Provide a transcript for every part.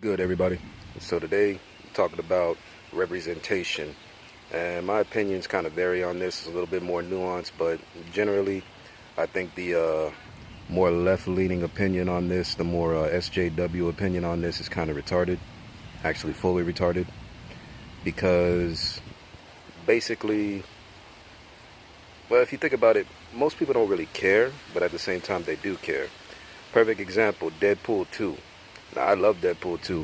Good, everybody. So today, we're talking about representation, and my opinions kind of vary on this. It's a little bit more nuanced, but generally, I think the more left-leaning opinion on this, the more SJW opinion on this is kind of retarded, actually fully retarded, because basically, well, if you think about it, most people don't really care, but at the same time, they do care. Perfect example, Deadpool 2. Now, I love Deadpool 2.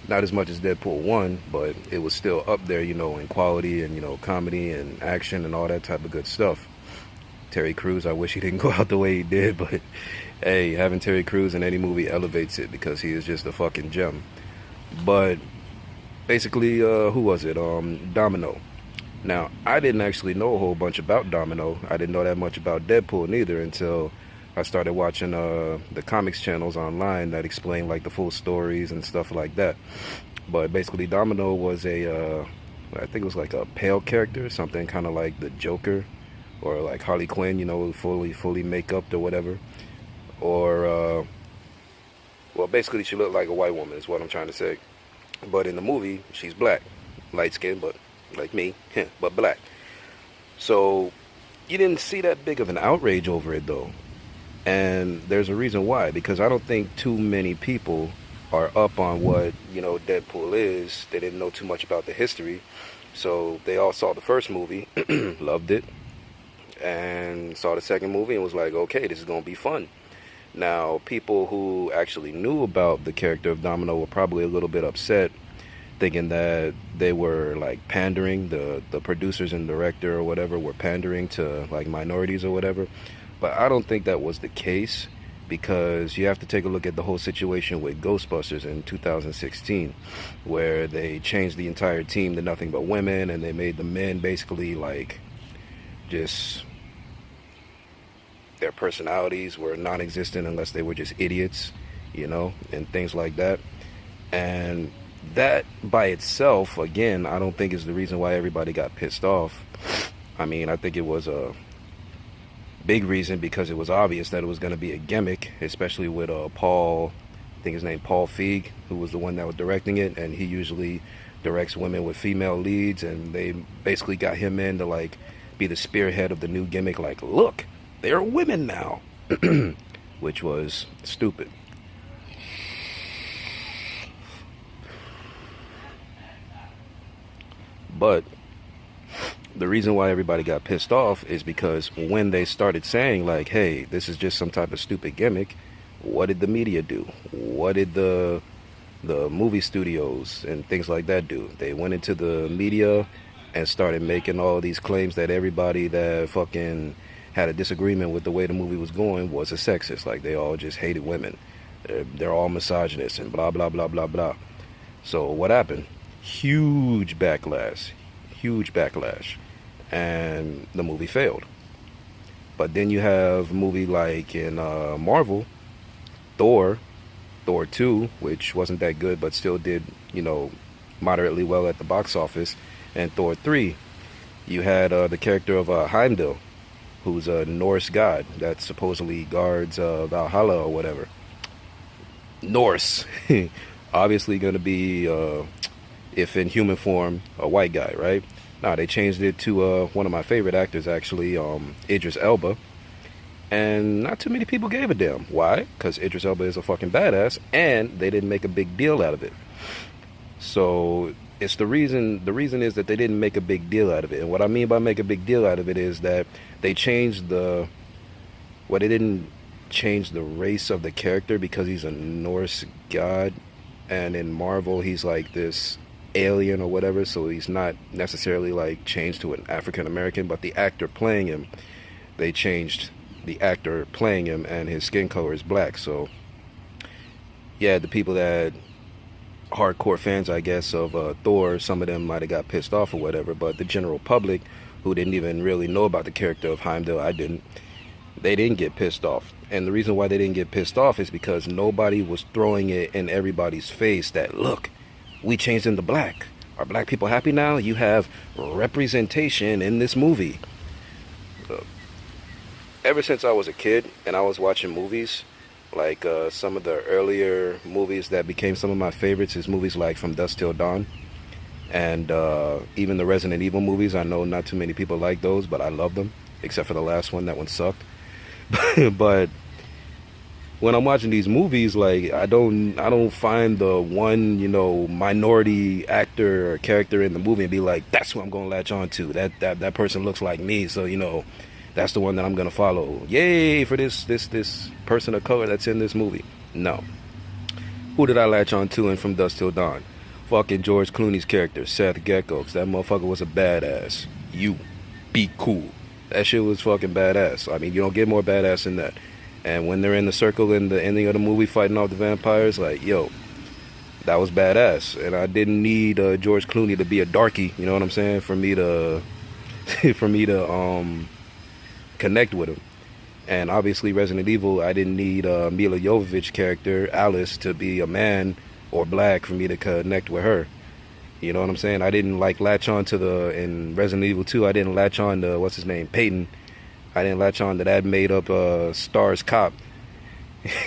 Not as much as Deadpool 1, but it was still up there, in quality and, comedy and action and all that type of good stuff. Terry Crews, I wish he didn't go out the way he did, but hey, having Terry Crews in any movie elevates it because he is just a fucking gem. But basically, who was it? Domino. Now, I didn't actually know a whole bunch about Domino. I didn't know that much about Deadpool neither until I started watching the comics channels online that explain like the full stories and stuff like that. But basically, Domino was I think it was like a pale character, something kind of like the Joker or like Harley Quinn, fully make-upped or whatever. Or, well, basically she looked like a white woman is what I'm trying to say. But in the movie, she's black, light skinned, but like me, but black. So you didn't see that big of an outrage over it though. And there's a reason why, because I don't think too many people are up on what, Deadpool is. They didn't know too much about the history. So they all saw the first movie, loved it, and saw the second movie and was like, okay, this is going to be fun. Now, people who actually knew about the character of Domino were probably a little bit upset, thinking that they were like pandering, the producers and director or whatever were pandering to like minorities or whatever. But I don't think that was the case, because you have to take a look at the whole situation with Ghostbusters in 2016, where they changed the entire team to nothing but women, and they made the men basically like just their personalities were non-existent unless they were just idiots, and things like that. And that by itself, again, I don't think is the reason why everybody got pissed off. I mean, I think it was a big reason because it was obvious that it was going to be a gimmick, especially with Paul, I think his name Paul Feig, who was the one that was directing it, and he usually directs women with female leads, and they basically got him in to like be the spearhead of the new gimmick, like, look, they're women now, which was stupid. But the reason why everybody got pissed off is because when they started saying like, hey, this is just some type of stupid gimmick, what did the media do? What did the movie studios and things like that do? They went into the media and started making all these claims that everybody that fucking had a disagreement with the way the movie was going was a sexist. Like, they all just hated women. They're all misogynists and blah, blah, blah, blah, blah. So what happened? Huge backlash. And the movie failed. But then you have a movie like in Marvel, Thor 2, which wasn't that good but still did, moderately well at the box office. And Thor 3, you had the character of Heimdall, who's a Norse god that supposedly guards Valhalla or whatever. Norse. Obviously going to be, if in human form, a white guy, right? Nah, they changed it to one of my favorite actors, actually, Idris Elba. And not too many people gave a damn. Why? Because Idris Elba is a fucking badass, and they didn't make a big deal out of it. So it's the reason is that they didn't make a big deal out of it. And what I mean by make a big deal out of it is that they changed they didn't change the race of the character because he's a Norse god, and in Marvel he's like this alien or whatever, so he's not necessarily like changed to an African American, but the actor playing him, they changed the actor playing him, and his skin color is black. So yeah, the people that hardcore fans, I guess, of Thor, some of them might have got pissed off or whatever, but the general public who didn't even really know about the character of Heimdall, they didn't get pissed off. And the reason why they didn't get pissed off is because nobody was throwing it in everybody's face that, look, we changed into black. Are black people happy now? You have representation in this movie. Ever since I was a kid and I was watching movies, Like some of the earlier movies that became some of my favorites is movies like From Dusk Till Dawn. And even the Resident Evil movies. I know not too many people like those, but I love them. Except for the last one. That one sucked. But when I'm watching these movies, like I don't find the one, minority actor or character in the movie and be like, that's who I'm gonna latch on to. That person looks like me, so that's the one that I'm gonna follow. Yay for this person of color that's in this movie. No. Who did I latch on to in From Dusk Till Dawn? Fucking George Clooney's character, Seth Gecko. 'Cause that motherfucker was a badass. You be cool. That shit was fucking badass. I mean, you don't get more badass than that. And when they're in the circle in the ending of the movie fighting off the vampires, like, yo, that was badass. And I didn't need George Clooney to be a darky, you know what I'm saying, for me to connect with him. And obviously Resident Evil, I didn't need Mila Jovovich character, Alice, to be a man or black for me to connect with her. You know what I'm saying? I didn't latch on to in Resident Evil 2, I didn't latch on to, what's his name, Peyton. I didn't latch on to that made up Stars cop.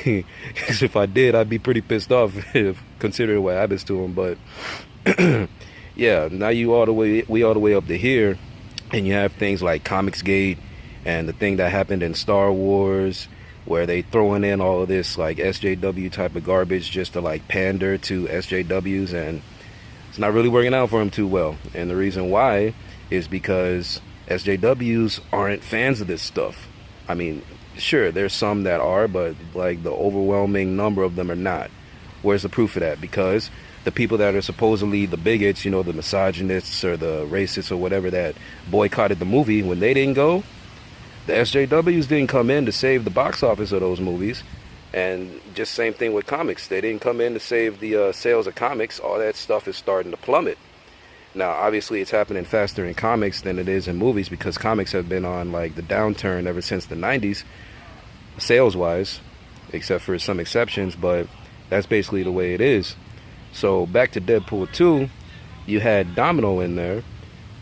Because if I did, I'd be pretty pissed off considering what happens to him. But yeah, now we all the way up to here, and you have things like comicsgate and the thing that happened in Star Wars, where they throwing in all of this like SJW type of garbage just to like pander to SJWs, and it's not really working out for them too well. And the reason why is because SJWs aren't fans of this stuff. I mean, sure, there's some that are, but like the overwhelming number of them are not. Where's the proof of that? Because the people that are supposedly the bigots, the misogynists or the racists or whatever that boycotted the movie, when they didn't go, the SJWs didn't come in to save the box office of those movies. And just same thing with comics. They didn't come in to save the sales of comics. All that stuff is starting to plummet. Now, obviously, it's happening faster in comics than it is in movies because comics have been on like the downturn ever since the 90s, sales-wise, except for some exceptions, but that's basically the way it is. So back to Deadpool 2, you had Domino in there,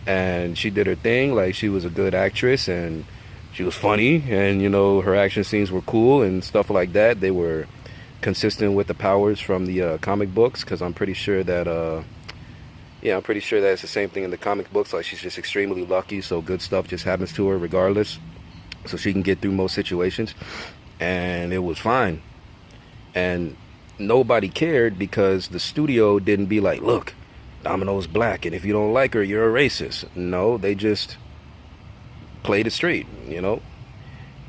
and she did her thing. Like, she was a good actress, and she was funny, and, her action scenes were cool and stuff like that. They were consistent with the powers from the comic books, because I'm pretty sure that... I'm pretty sure that it's the same thing in the comic books. Like, she's just extremely lucky, so good stuff just happens to her regardless. So she can get through most situations. And it was fine. And nobody cared because the studio didn't be like, look, Domino's black, and if you don't like her, you're a racist. No, they just played it straight,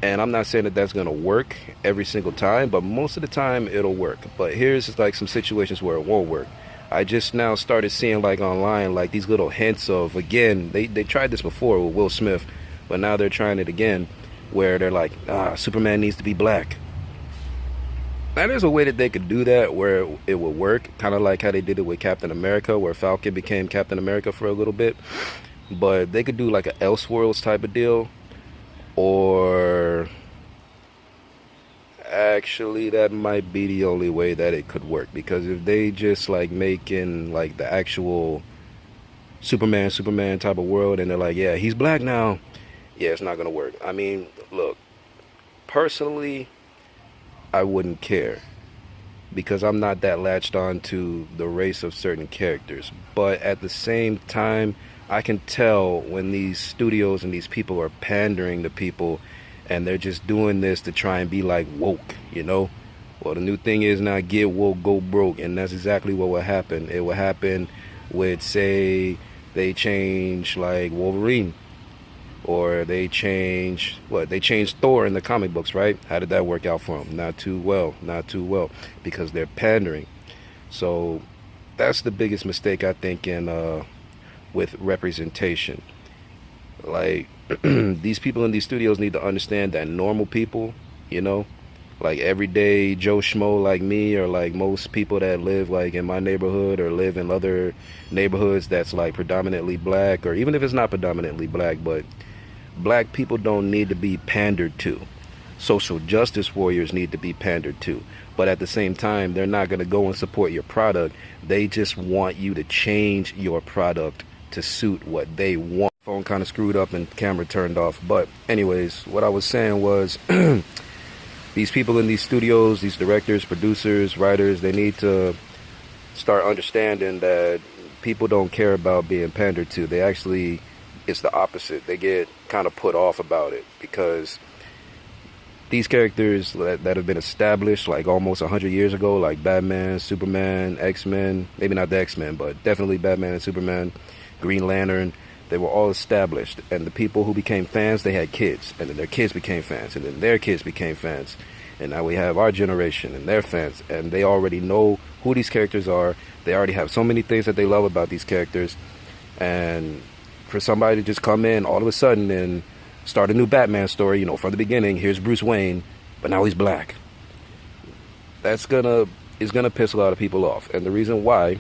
And I'm not saying that that's going to work every single time, but most of the time it'll work. But here's like some situations where it won't work. I just now started seeing like online like these little hints of, again, they tried this before with Will Smith, but now they're trying it again, where they're like, Superman needs to be black. Now there's a way that they could do that where it would work, kind of like how they did it with Captain America, where Falcon became Captain America for a little bit. But they could do like an Elseworlds type of deal, or actually that might be the only way that it could work, because if they just like making like the actual Superman type of world and they're like, yeah, he's black now, yeah, it's not gonna work. I mean, look, personally I wouldn't care because I'm not that latched on to the race of certain characters, but at the same time I can tell when these studios and these people are pandering to people and they're just doing this to try and be like woke, Well, the new thing is now, get woke, go broke. And that's exactly what will happen. It will happen with, say, they change like Wolverine. Or they changed Thor in the comic books, right? How did that work out for them? Not too well. Because they're pandering. So that's the biggest mistake, I think, in with representation. Like, these people in these studios need to understand that normal people, like everyday Joe Schmo like me, or like most people that live like in my neighborhood or live in other neighborhoods that's like predominantly black, or even if it's not predominantly black, but black people don't need to be pandered to. Social justice warriors need to be pandered to. But at the same time, they're not going to go and support your product. They just want you to change your product to suit what they want. Phone kind of screwed up and camera turned off. But anyways, what I was saying was these people in these studios, these directors, producers, writers, they need to start understanding that people don't care about being pandered to. They actually, it's the opposite. They get kind of put off about it because these characters that have been established like almost 100 years ago, like Batman, Superman, X-Men, maybe not the X-Men, but definitely Batman and Superman, Green Lantern, they were all established. And the people who became fans, they had kids. And then their kids became fans. And then their kids became fans. And now we have our generation and their fans. And they already know who these characters are. They already have so many things that they love about these characters. And for somebody to just come in all of a sudden and start a new Batman story, you know, from the beginning, here's Bruce Wayne, but now he's black. Is gonna piss a lot of people off. And the reason why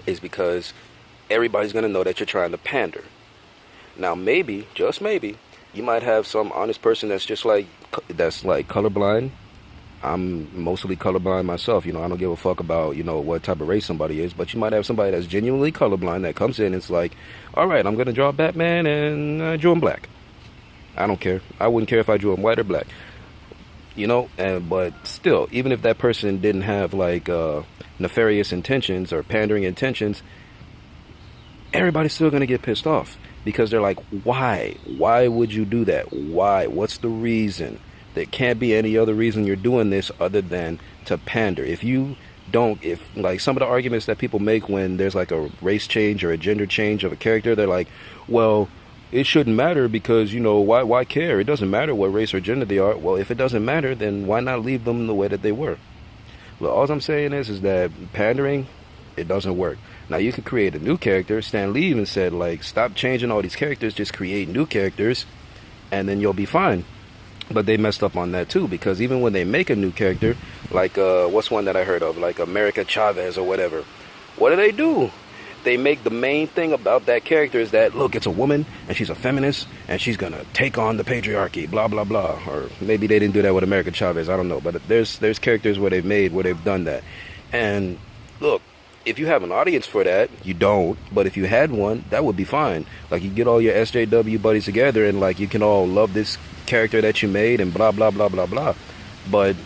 is because everybody's gonna know that you're trying to pander. Now maybe, just maybe, you might have some honest person that's like colorblind. I'm mostly colorblind myself, you know, I don't give a fuck about, you know, what type of race somebody is, but you might have somebody that's genuinely colorblind that comes in and it's like, all right, I'm gonna draw Batman and I drew him black. I don't care. I wouldn't care if I drew him white or black. You know, but still, even if that person didn't have like nefarious intentions or pandering intentions, everybody's still going to get pissed off because they're like, why? Why would you do that? Why? What's the reason? There can't be any other reason you're doing this other than to pander. If like some of the arguments that people make when there's like a race change or a gender change of a character, they're like, well, it shouldn't matter because, you know, why care? It doesn't matter what race or gender they are. Well, if it doesn't matter, then why not leave them the way that they were? Well, all I'm saying is that pandering, it doesn't work. Now, you can create a new character. Stan Lee even said, like, stop changing all these characters, just create new characters, and then you'll be fine. But they messed up on that, too, because even when they make a new character, like, what's one that I heard of? Like America Chavez or whatever. What do? They make the main thing about that character is that, look, it's a woman, and she's a feminist, and she's going to take on the patriarchy, blah, blah, blah. Or maybe they didn't do that with America Chavez, I don't know. But there's characters where they've done that. And, look, if you have an audience for that, you don't. But if you had one, that would be fine. Like, you get all your SJW buddies together, and, like, you can all love this character that you made, and blah, blah, blah, blah, blah. But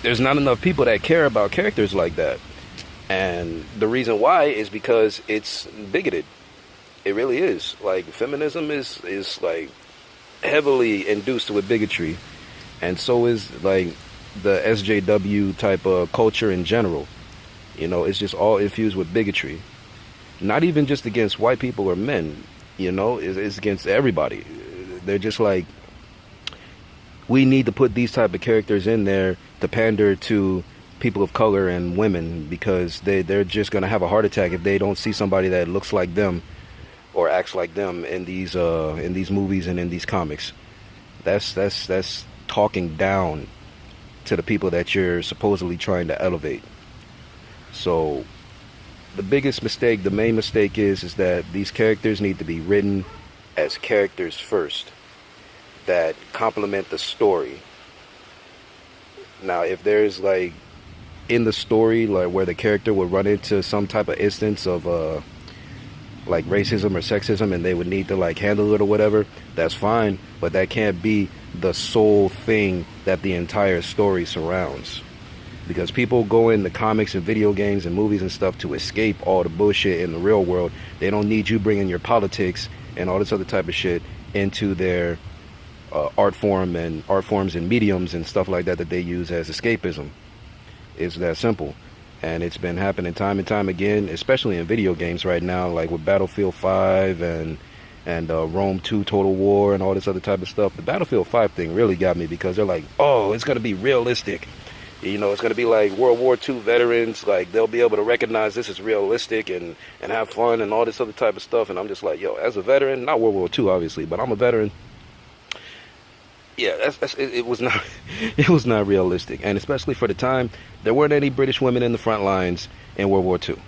there's not enough people that care about characters like that. And the reason why is because it's bigoted. It really is. Like, feminism is like heavily induced with bigotry. And so is like the SJW type of culture in general. You know, it's just all infused with bigotry. Not even just against white people or men, you know, it's against everybody. They're just like, we need to put these type of characters in there to pander to people of color and women because they're just going to have a heart attack if they don't see somebody that looks like them or acts like them in these movies and in these comics. That's talking down to the people that you're supposedly trying to elevate. So the main mistake is that these characters need to be written as characters first that complement the story. Now, if there's like in the story, like where the character would run into some type of instance of like racism or sexism and they would need to like handle it or whatever, that's fine, but that can't be the sole thing that the entire story surrounds. Because people go into comics and video games and movies and stuff to escape all the bullshit in the real world. They don't need you bringing your politics and all this other type of shit into their art forms and mediums and stuff like that they use as escapism. It's that simple. And it's been happening time and time again, especially in video games right now, like with Battlefield 5 and Rome 2 Total War and all this other type of stuff. The Battlefield 5 thing really got me because they're like, oh, it's going to be realistic. You know, it's going to be like World War II veterans. Like, they'll be able to recognize this as realistic and have fun and all this other type of stuff. And I'm just like, yo, as a veteran, not World War II, obviously, but I'm a veteran. Yeah, it was not realistic. And especially for the time, there weren't any British women in the front lines in World War II.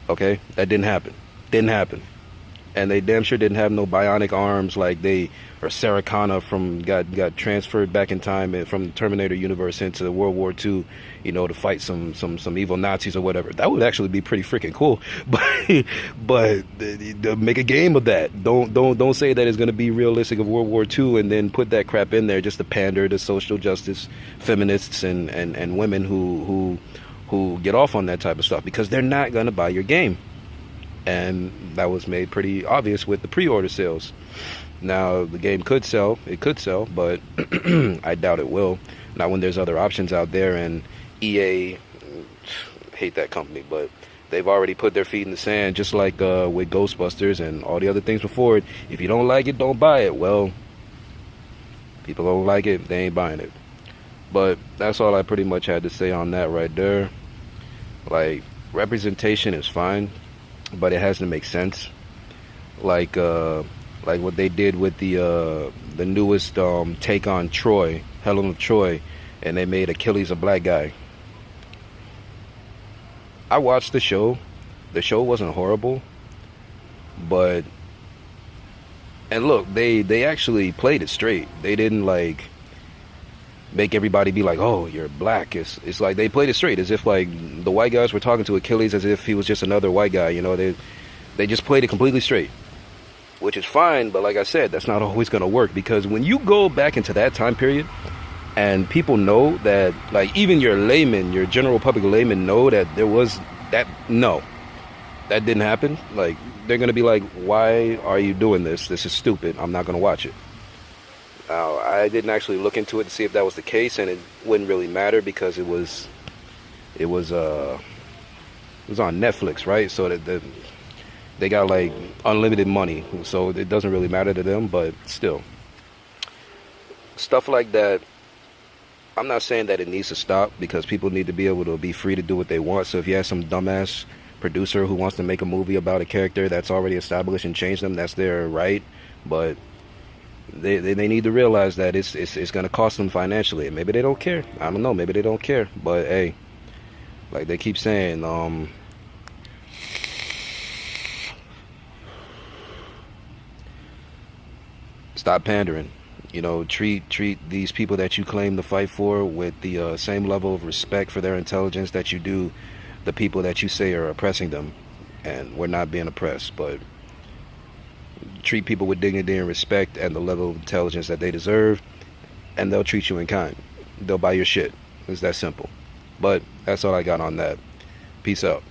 Okay? That didn't happen. and they damn sure didn't have no bionic arms like they or Sarah Connor from got transferred back in time from the Terminator universe into World War II, you know, to fight some evil Nazis or whatever. That would actually be pretty freaking cool. But make a game of that. Don't say that it's going to be realistic of World War II and then put that crap in there just to pander to social justice feminists and women who get off on that type of stuff, because they're not going to buy your game. And that was made pretty obvious with the pre-order sales. Now, the game could sell, but I doubt it will. Not when there's other options out there, and EA, hate that company, but they've already put their feet in the sand, just like with Ghostbusters and all the other things before it. If you don't like it, don't buy it. Well, people don't like it, they ain't buying it. But that's all I pretty much had to say on that right there. Like, representation is fine, but it has to make sense. Like what they did with the newest take on Troy, Helen of Troy, and they made Achilles a black guy. I watched the show. The show wasn't horrible, but, and look, they actually played it straight. They didn't like make everybody be like, oh, you're black. It's like they played it straight, as if like the white guys were talking to Achilles as if he was just another white guy. You know, they just played it completely straight, which is fine. But like I said, that's not always going to work, because when you go back into that time period and people know that, like, even your layman, your general public layman know that there was that, no, that didn't happen. Like, they're going to be like, why are you doing this? This is stupid. I'm not going to watch it. Now, I didn't actually look into it to see if that was the case, and it wouldn't really matter because it was on Netflix, right? So that they got like unlimited money, so it doesn't really matter to them. But still, stuff like that, I'm not saying that it needs to stop, because people need to be able to be free to do what they want. So if you have some dumbass producer who wants to make a movie about a character that's already established and change them, that's their right. But they need to realize that it's going to cost them financially, and maybe they don't care. I don't know, maybe they don't care. But hey, like they keep saying, stop pandering. You know, treat these people that you claim to fight for with the same level of respect for their intelligence that you do the people that you say are oppressing them. And we're not being oppressed, but treat people with dignity and respect and the level of intelligence that they deserve, and they'll treat you in kind. They'll buy your shit. It's that simple. But that's all I got on that. Peace out.